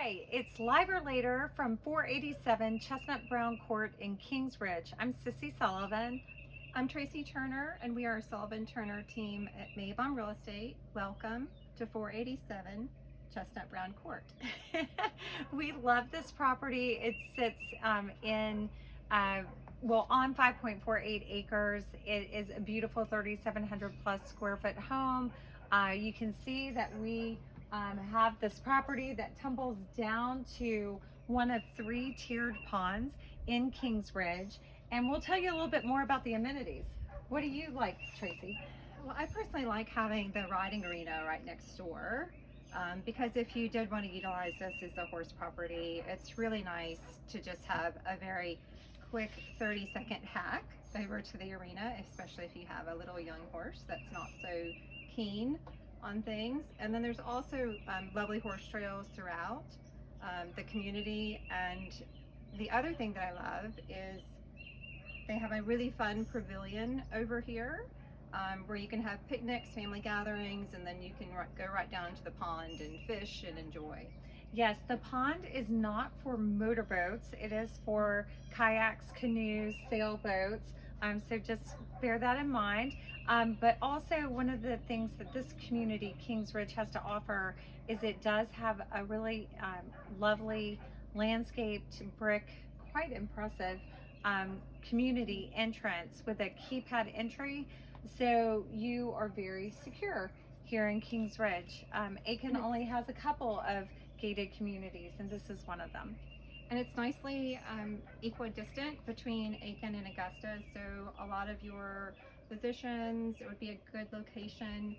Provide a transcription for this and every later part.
Hi, it's Live or Later from 487 Chestnut Brown Court in Kingsridge. I'm Sissy Sullivan. I'm Tracy Turner, and we are a Sullivan Turner team at Mavon Real Estate. Welcome to 487 Chestnut Brown Court. We love this property. It sits on 5.48 acres. It is a beautiful 3,700 plus square foot home. You can see that we have this property that tumbles down to one of 3 tiered ponds in Kingsridge. And we'll tell you a little bit more about the amenities. What do you like, Tracy? Well, I personally like having the riding arena right next door because if you did want to utilize this as a horse property, it's really nice to just have a very quick 30-second hack over to the arena, especially if you have a little young horse that's not so keen on things. And then there's also lovely horse trails throughout the community. And the other thing that I love is they have a really fun pavilion over here where you can have picnics, family gatherings, and then you can go right down to the pond and fish and enjoy. Yes, the pond is not for motorboats. It is for kayaks, canoes, sailboats. So just bear that in mind. But also one of the things that this community, Kingsridge, has to offer is it does have a really lovely landscaped brick, quite impressive community entrance with a keypad entry. So you are very secure here in Kingsridge. Aiken only has a couple of gated communities, and this is one of them. And it's nicely equidistant between Aiken and Augusta, so a lot of your physicians, it would be a good location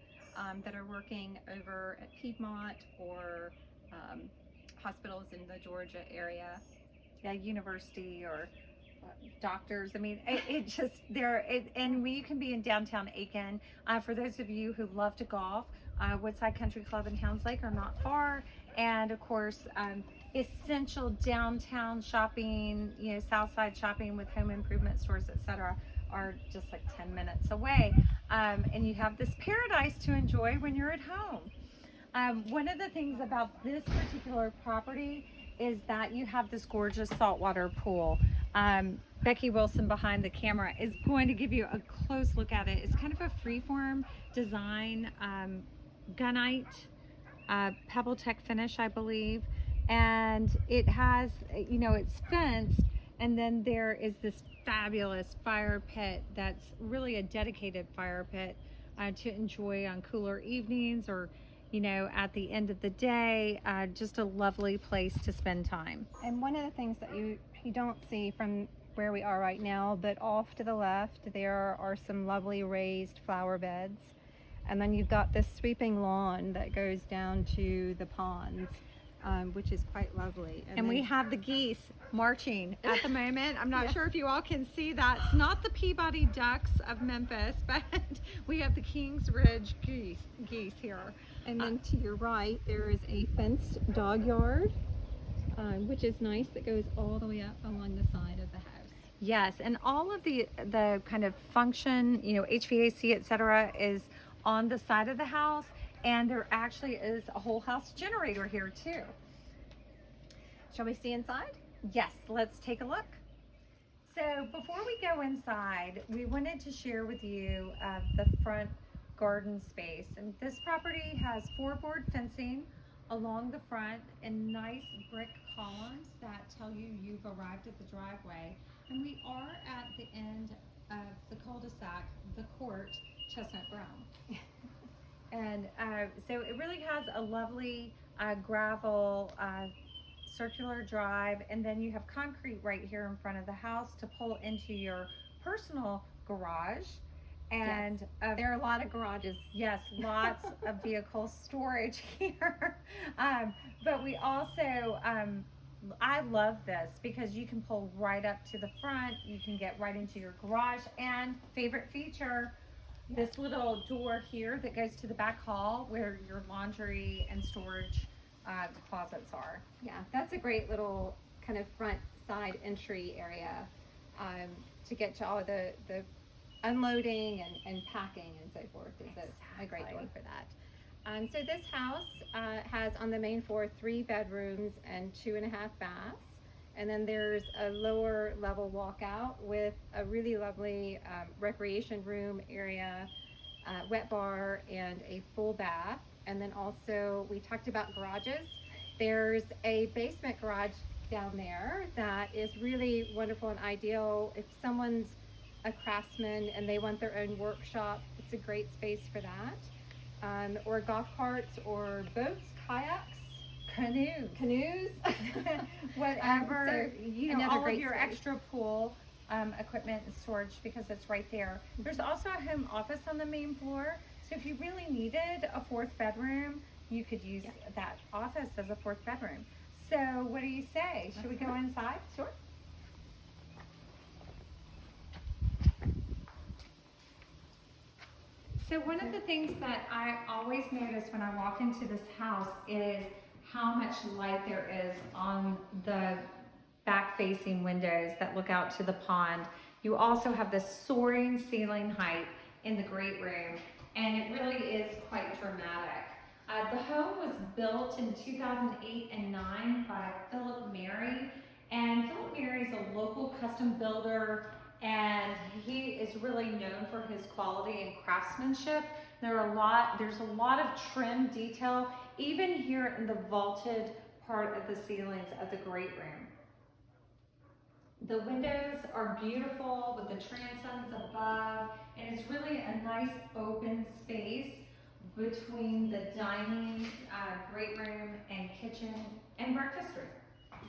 that are working over at Piedmont or hospitals in the Georgia area. Yeah, university or doctors. I mean, it just and you can be in downtown Aiken. For those of you who love to golf, Woodside Country Club and Houndslake are not far, and of course, essential downtown shopping, southside shopping with home improvement stores, etc., are just like 10 minutes away, and you have this paradise to enjoy when you're at home. One of the things about this particular property is that you have this gorgeous saltwater pool. Becky Wilson behind the camera is going to give you a close look at it. It's kind of a freeform design, gunite, pebble tech finish, I believe. And it has, it's fenced, and then there is this fabulous fire pit that's really a dedicated fire pit to enjoy on cooler evenings or at the end of the day. Just a lovely place to spend time. And one of the things that you don't see from where we are right now, but off to the left there are some lovely raised flower beds, and then you've got this sweeping lawn that goes down to the ponds, which is quite lovely. And we have the geese marching at the moment. I'm not sure if you all can see that. It's not the Peabody ducks of Memphis, but we have the Kingsridge geese here. And then to your right, there is a fenced dog yard, which is nice, that goes all the way up along the side of the house. Yes, and all of the kind of function, HVAC, etc., is on the side of the house, and there actually is a whole house generator here too. Shall we see inside? Yes, let's take a look. So before we go inside, we wanted to share with you the front garden space. And this property has 4-board fencing along the front and nice brick columns that tell you you've arrived at the driveway. And we are at the end of the cul-de-sac, the court, Chestnut Brown. And so it really has a lovely gravel circular drive, and then you have concrete right here in front of the house to pull into your personal garage. And there are a lot of garages. Yes, lots of vehicle storage here. But we also, I love this because you can pull right up to the front. You can get right into your garage. And favorite feature, this little door here that goes to the back hall where your laundry and storage closets are. Yeah, that's a great little kind of front side entry area to get to all the unloading and packing and so forth. Is a great door for that. So this house has on the main floor 3 bedrooms and 2.5 baths. And then there's a lower level walkout with a really lovely recreation room area, wet bar, and a full bath. And then also we talked about garages. There's a basement garage down there that is really wonderful and ideal if someone's a craftsman and they want their own workshop. It's a great space for that. Or golf carts or boats, kayaks, canoes, Whatever, So, you know, another all of great your space. extra pool equipment and storage because it's right there. There's also a home office on the main floor. So if you really needed a 4th bedroom, you could use that office as a 4th bedroom. So what do you say? Should we go inside? Sure. So one of the things that I always notice when I walk into this house is how much light there is on the back-facing windows that look out to the pond. You also have this soaring ceiling height in the great room, and it really is quite dramatic. The home was built in 2008 and 9 by Phillip Merry, and Phillip Merry is a local custom builder, and he is really known for his quality and craftsmanship. There's a lot of trim detail, even here in the vaulted part of the ceilings of the great room. The windows are beautiful with the transoms above, and it's really a nice open space between the dining, great room, and kitchen, and breakfast room.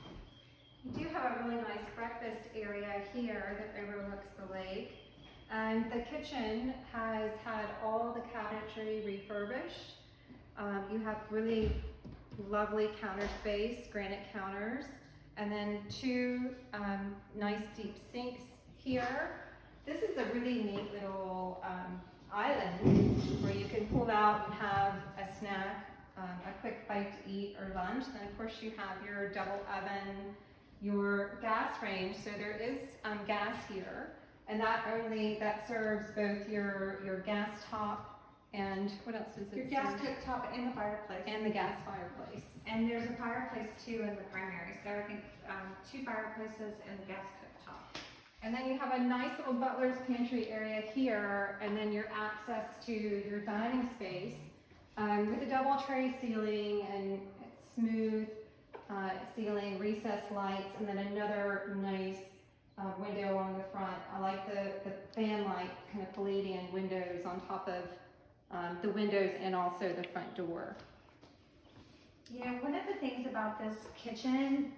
You do have a really nice breakfast area here that overlooks the lake. And the kitchen has had all the cabinetry refurbished. You have really lovely counter space, granite counters, and then 2 nice deep sinks here. This is a really neat little island where you can pull out and have a snack, a quick bite to eat or lunch. Then of course you have your double oven, your gas range. So there is gas here, and that serves both your gas top and what else does it Your gas cooktop and the fireplace. and the gas fireplace. And there's a fireplace too in the primary. So I think 2 fireplaces and the gas cooktop. And then you have a nice little butler's pantry area here, and then your access to your dining space with a double tray ceiling and smooth ceiling, recessed lights, and then another nice window along the front. I like the fan-like kind of Palladian windows on top of the windows and also the front door. You know, one of the things about this kitchen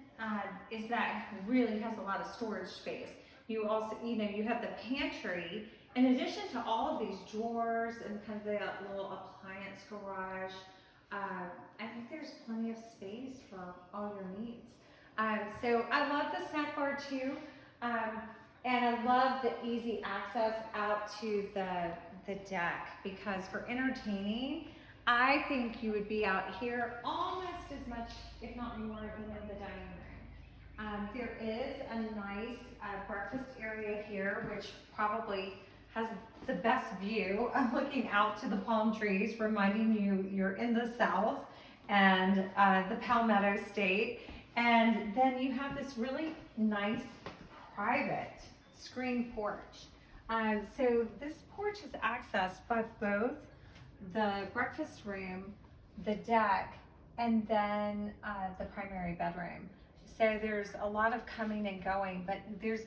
is that it really has a lot of storage space. You also, you have the pantry, in addition to all of these drawers and kind of the little appliance garage. I think there's plenty of space for all your needs. So I love the snack bar too. And I love the easy access out to the deck, because for entertaining, I think you would be out here almost as much, if not more, than in the dining room. There is a nice breakfast area here, which probably has the best view of looking out to the palm trees, reminding you you're in the south and the Palmetto State. And then you have this really nice private screen porch. So this porch is accessed by both the breakfast room, the deck, and then the primary bedroom. So there's a lot of coming and going, but there's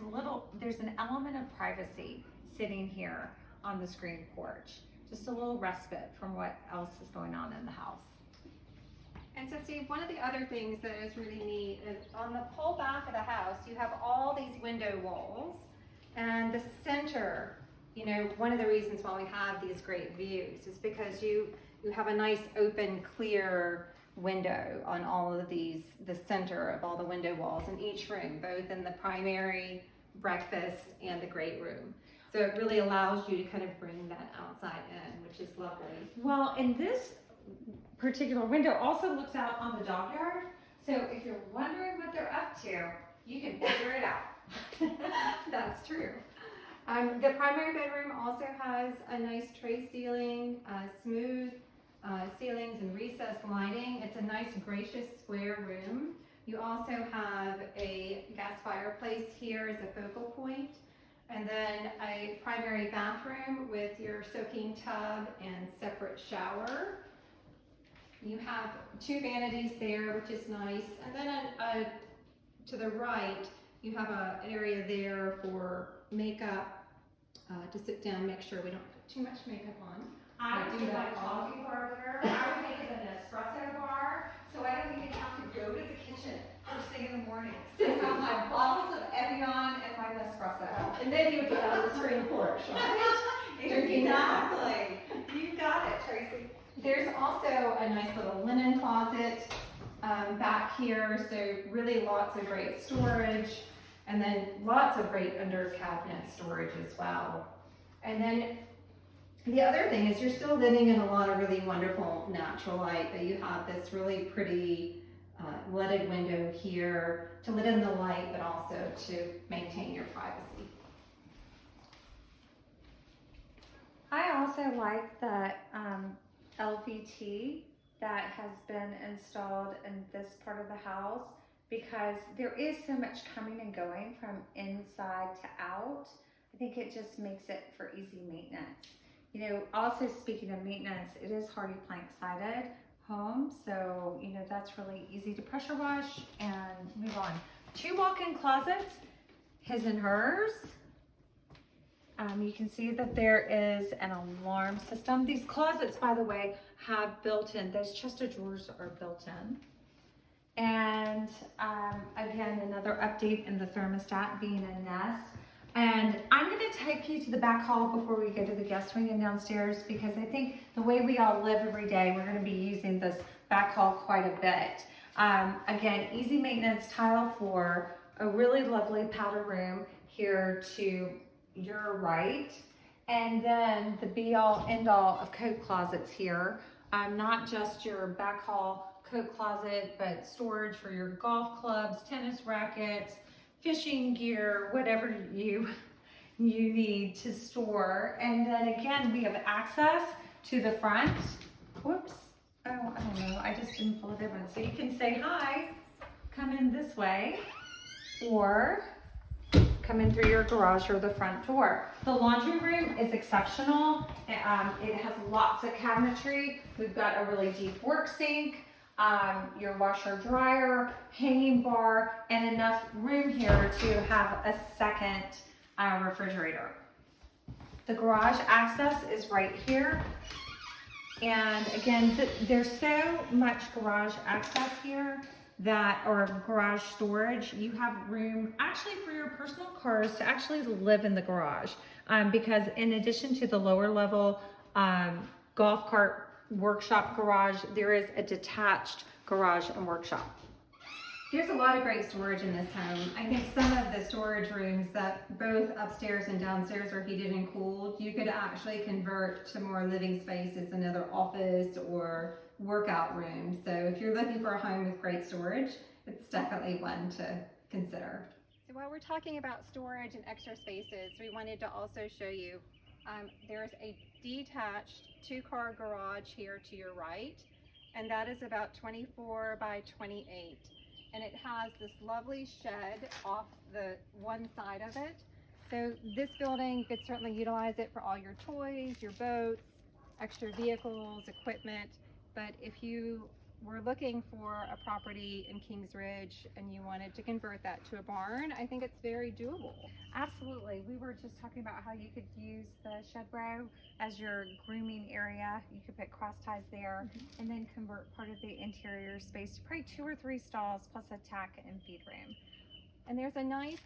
an element of privacy sitting here on the screen porch. Just a little respite from what else is going on in the house. And so Steve, one of the other things that is really neat is on the whole back of the house, you have all these window walls, and the center, one of the reasons why we have these great views is because you have a nice open, clear window on all of these, the center of all the window walls in each room, both in the primary, breakfast, and the great room. So it really allows you to kind of bring that outside in, which is lovely. Well, and this particular window also looks out on the dog yard. So if you're wondering what they're up to, you can figure it out. That's true. The primary bedroom also has a nice tray ceiling, smooth ceilings and recessed lighting. It's a nice gracious square room. You also have a gas fireplace here as a focal point, and then a primary bathroom with your soaking tub and separate shower. You have 2 vanities there, which is nice, and then to the right you have an area there for makeup, to sit down, make sure we don't put too much makeup on. I do would do that my coffee bar there. I would make it an espresso bar, so I don't even have to go to the kitchen first thing in the morning. So I have my bottles of Evian and my Nespresso. And then you would get out of the screen porch, Exactly. You got it, Tracy. There's also a nice little linen closet back here, so really lots of great storage, and then lots of great under cabinet storage as well. And then the other thing is you're still living in a lot of really wonderful natural light, but you have this really pretty leaded window here to let in the light, but also to maintain your privacy. I also like the LVT that has been installed in this part of the house, because there is so much coming and going from inside to out. I think it just makes it for easy maintenance. You know, also speaking of maintenance, it is hardy plank sided home, so you know that's really easy to pressure wash and move on. 2 walk-in closets, his and hers. You can see that there is an alarm system. These closets, by the way, have built-in, those chest of drawers are built in. And again, another update in the thermostat being a Nest. And I'm gonna take you to the back hall before we go to the guest wing and downstairs, because I think the way we all live every day, we're gonna be using this back hall quite a bit. Again, easy maintenance tile floor, a really lovely powder room here to your right, and then the be all end all of coat closets here. Not just your back hall coat closet, but storage for your golf clubs, tennis rackets, fishing gear, whatever you need to store. And then again, we have access to the front. Whoops, oh, I don't know, I just didn't pull it open. So you can say hi, come in this way, or come in through your garage or the front door. The laundry room is exceptional. It has lots of cabinetry. We've got a really deep work sink, your washer dryer, hanging bar, and enough room here to have a second refrigerator. The garage access is right here. And again, there's so much garage access here or garage storage. You have room actually for your personal cars to actually live in the garage, because in addition to the lower level golf cart workshop garage, there is a detached garage and workshop. There's a lot of great storage in this home. I think some of the storage rooms that both upstairs and downstairs are heated and cooled, you could actually convert to more living spaces, another office or workout room. So if you're looking for a home with great storage, it's definitely one to consider. So while we're talking about storage and extra spaces, we wanted to also show you there's a detached 2-car garage here to your right, and that is about 24 by 28. And it has this lovely shed off the one side of it. So this building, you could certainly utilize it for all your toys, your boats, extra vehicles, equipment. But if you were looking for a property in Kings Ridge and you wanted to convert that to a barn, I think it's very doable. Absolutely. We were just talking about how you could use the shed row as your grooming area. You could put cross ties there, and then convert part of the interior space to probably 2 or 3 stalls plus a tack and feed room. And there's a nice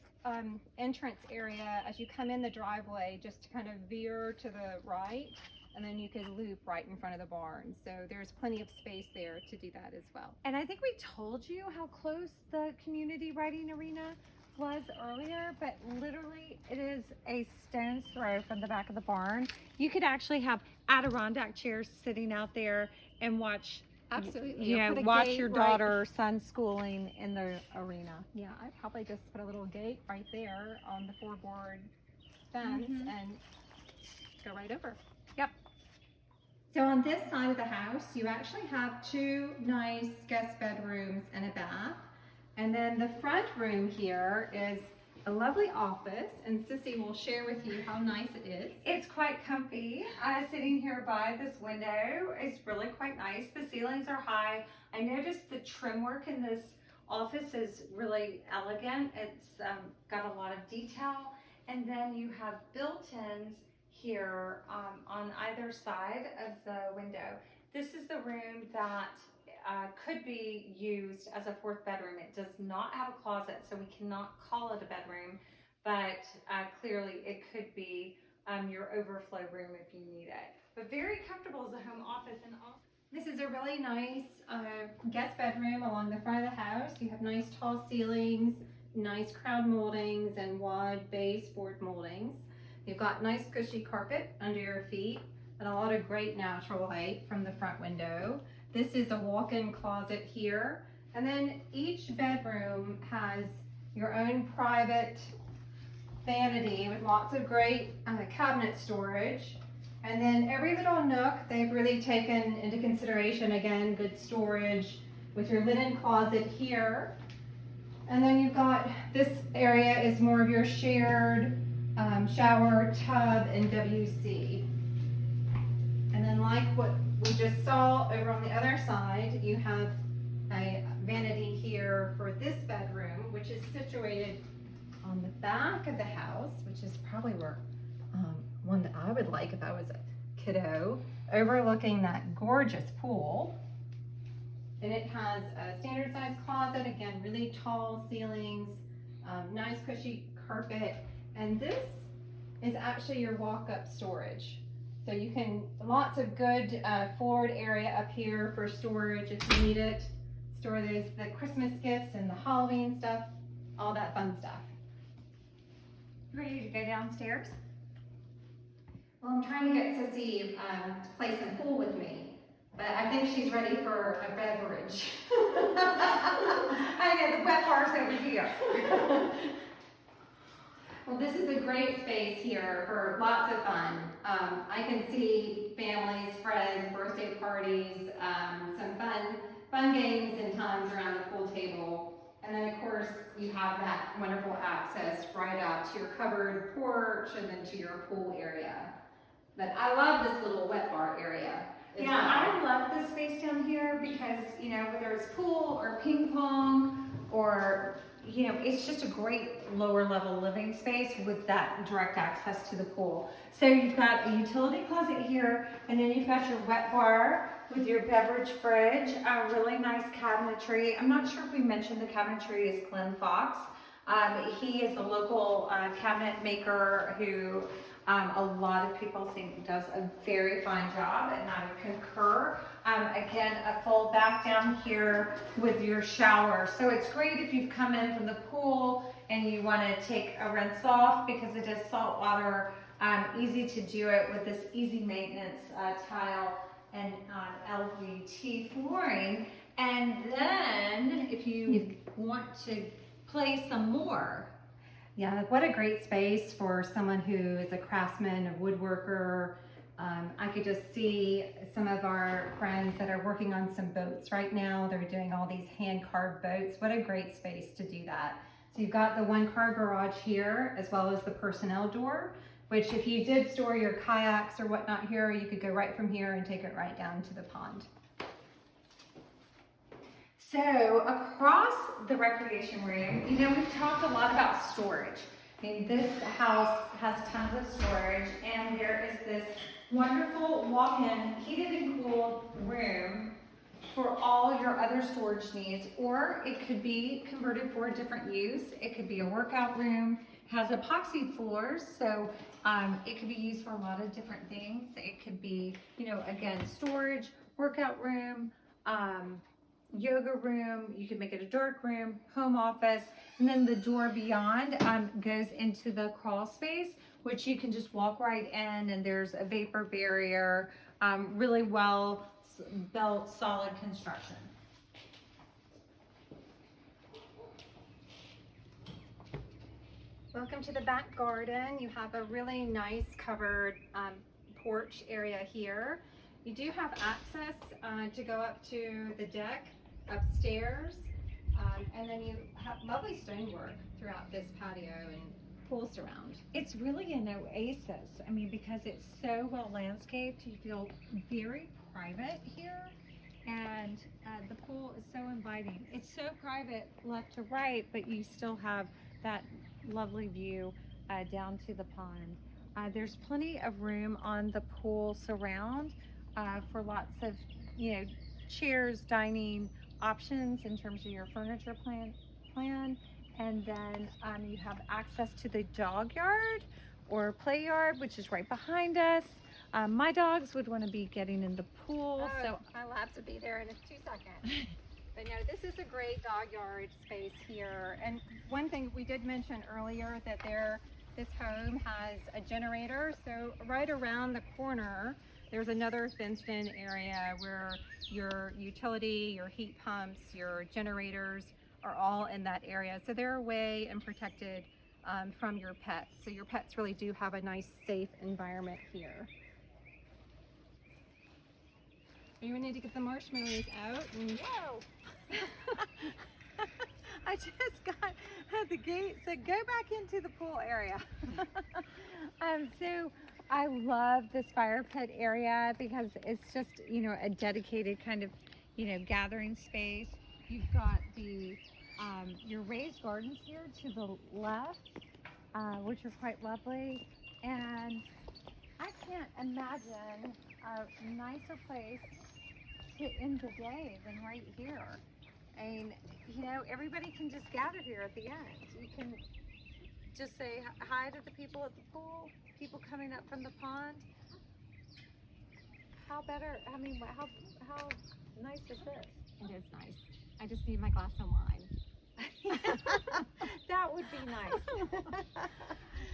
entrance area as you come in the driveway, just to kind of veer to the right, and then you could loop right in front of the barn. So there's plenty of space there to do that as well. And I think we told you how close the community riding arena was earlier, but literally it is a stone's throw from the back of the barn. You could actually have Adirondack chairs sitting out there and watch, Absolutely. you know, watch your daughter or son schooling in the arena. Yeah, I'd probably just put a little gate right there on the 4-board fence and go right over. Yep. So on this side of the house, you actually have two nice guest bedrooms and a bath. And then the front room here is a lovely office, and Sissy will share with you how nice it is. It's quite comfy. Sitting here by this window is really quite nice. The ceilings are high. I noticed the trim work in this office is really elegant. It's got a lot of detail. And then you have built-ins here on either side of the window. This is the room that could be used as a fourth bedroom. It does not have a closet, so we cannot call it a bedroom, but clearly it could be your overflow room if you need it. But very comfortable as a home office. And also, this is a really nice guest bedroom along the front of the house. You have nice tall ceilings, nice crown moldings, and wide baseboard moldings. You've got nice cushy carpet under your feet and a lot of great natural light from the front window. This is a walk-in closet here. And then each bedroom has your own private vanity with lots of great cabinet storage. And then every little nook, they've really taken into consideration, again, good storage with your linen closet here. And then you've got, this area is more of your shared shower, tub, and WC. And then like what we just saw over on the other side, you have a vanity here for this bedroom, which is situated on the back of the house, which is probably where one that I would like if I was a kiddo, overlooking that gorgeous pool. And it has a standard size closet, again, really tall ceilings, nice cushy carpet. And this is actually your walk-up storage. So you can, lots of good forward area up here for storage if you need it. Store the Christmas gifts and the Halloween stuff, all that fun stuff. ready to go downstairs? Well, I'm trying to get Sissy to play some pool with me, but I think she's ready for a beverage. I know, the wet bar's over here. Well, this is a great space here for lots of fun. I can see families, friends, birthday parties, some fun games and times around the pool table. And then of course you have that wonderful access right out to your covered porch and then to your pool area. But I love this little wet bar area. Yeah, I love this space down here because, you know, whether it's pool or ping pong or, you know, it's just a great lower level living space with that direct access to the pool. So you've got a utility closet here, and then you've got your wet bar with your beverage fridge, a really nice cabinetry. I'm not sure if we mentioned the cabinetry is Glenn Fox. He is a local cabinet maker who a lot of people think does a very fine job, and I would concur. Again, a full bath down here with your shower. So it's great if you've come in from the pool and you want to take a rinse off because it is saltwater. Easy to do it with this easy maintenance tile and LVT flooring. And then if you want to play some more. Yeah, what a great space for someone who is a craftsman, a woodworker. I could just see some of our friends that are working on some boats right now. They're doing all these hand-carved boats. What a great space to do that. So you've got the one-car garage here, as well as the personnel door, which if you did store your kayaks or whatnot here, you could go right from here and take it right down to the pond. So across the recreation room, you know, we've talked a lot about storage. I mean, this house has tons of storage, and there is this wonderful walk-in heated and cooled room for all your other storage needs, or it could be converted for a different use. It could be a workout room, has epoxy floors, so it could be used for a lot of different things. It could be, you know, again, storage, workout room, yoga room, you could make it a dark room, home office, and then the door beyond goes into the crawl space, which you can just walk right in, and there's a vapor barrier, really well built, solid construction. Welcome to the back garden. You have a really nice covered porch area here. You do have access to go up to the deck upstairs, and then you have lovely stonework throughout this patio and pool surround. It's really an oasis. I mean, because it's so well landscaped, you feel very private here, and the pool is so inviting. It's so private left to right, but you still have that lovely view down to the pond. There's plenty of room on the pool surround for lots of, chairs, dining options in terms of your furniture plan. And then you have access to the dog yard or play yard, which is right behind us. My dogs would want to be getting in the pool, so my labs would be there in 2 seconds. But no, this is a great dog yard space here. And one thing we did mention earlier that this home has a generator. So right around the corner, there's another fenced-in area where your utility, your heat pumps, your generators are all in that area. So they're away and protected from your pets. So your pets really do have a nice, safe environment here. You need to get the marshmallows out. And whoa! I just got the gate said go back into the pool area. So I love this fire pit area because it's just, a dedicated kind of, gathering space. You've got the your raised gardens here to the left, which are quite lovely. And I can't imagine a nicer place to end the day than right here. And everybody can just gather here at the end. You can just say hi to the people at the pool, people coming up from the pond. How nice is this? It is nice. I just need my glass of wine. That would be nice.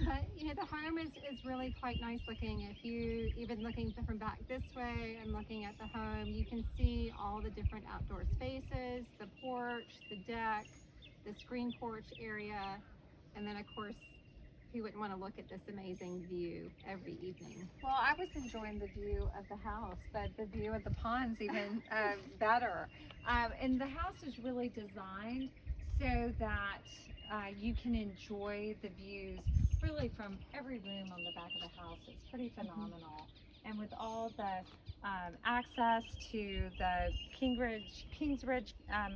But the home is really quite nice looking. If you even looking from back this way and looking at the home, you can see all the different outdoor spaces, the porch, the deck, the screen porch area, and then of course, who wouldn't want to look at this amazing view every evening? Well, I was enjoying the view of the house, but the view of the pond's even better. And the house is really designed so that you can enjoy the views really from every room on the back of the house. It's pretty phenomenal. And with all the access to the Kingsridge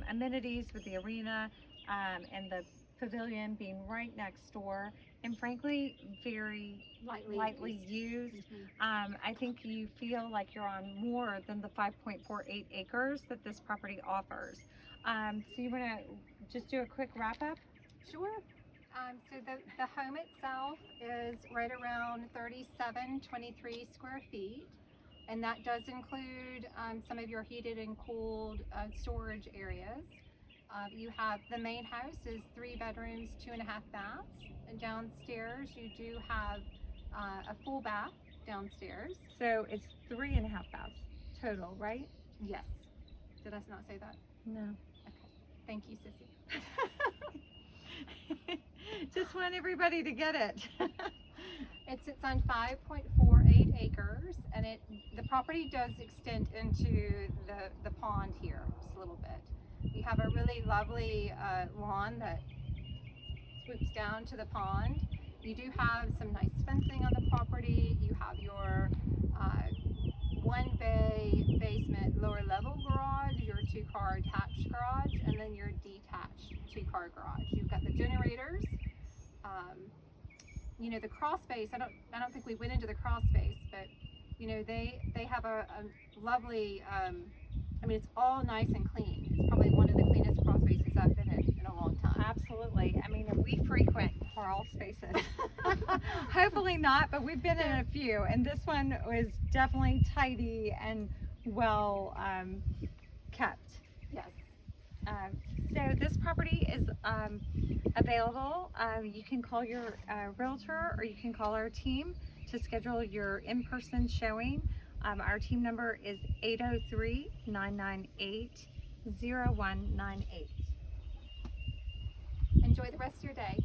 amenities with the arena and the pavilion being right next door, and frankly, very lightly used. I think you feel like you're on more than the 5.48 acres that this property offers. So you want to just do a quick wrap up? Sure. So the home itself is right around 3723 square feet, and that does include some of your heated and cooled storage areas. You have the main house is 3 bedrooms, 2.5 baths, and downstairs you do have a full bath downstairs. So it's 3.5 baths total, right? Yes. Did I not say that? No. Okay. Thank you, Sissy. Just want everybody to get it. It sits on 5.48 acres, and the property does extend into the pond here just a little bit. You have a really lovely lawn that swoops down to the pond. You do have some nice fencing on the property. You have your 1-bay basement lower level garage, your 2-car attached garage, and then your detached 2-car garage. You've got the generators. The crawl space, I don't think we went into the crawl space, but they have a lovely, it's all nice and clean. It's probably one of the cleanest crawl spaces I've been in a long time. Absolutely. We frequent crawl spaces. Hopefully not, but we've been in a few, and this one was definitely tidy and well kept. Yes. So this property is available. You can call your realtor, or you can call our team to schedule your in-person showing. Our team number is 803-998-0198. Enjoy the rest of your day.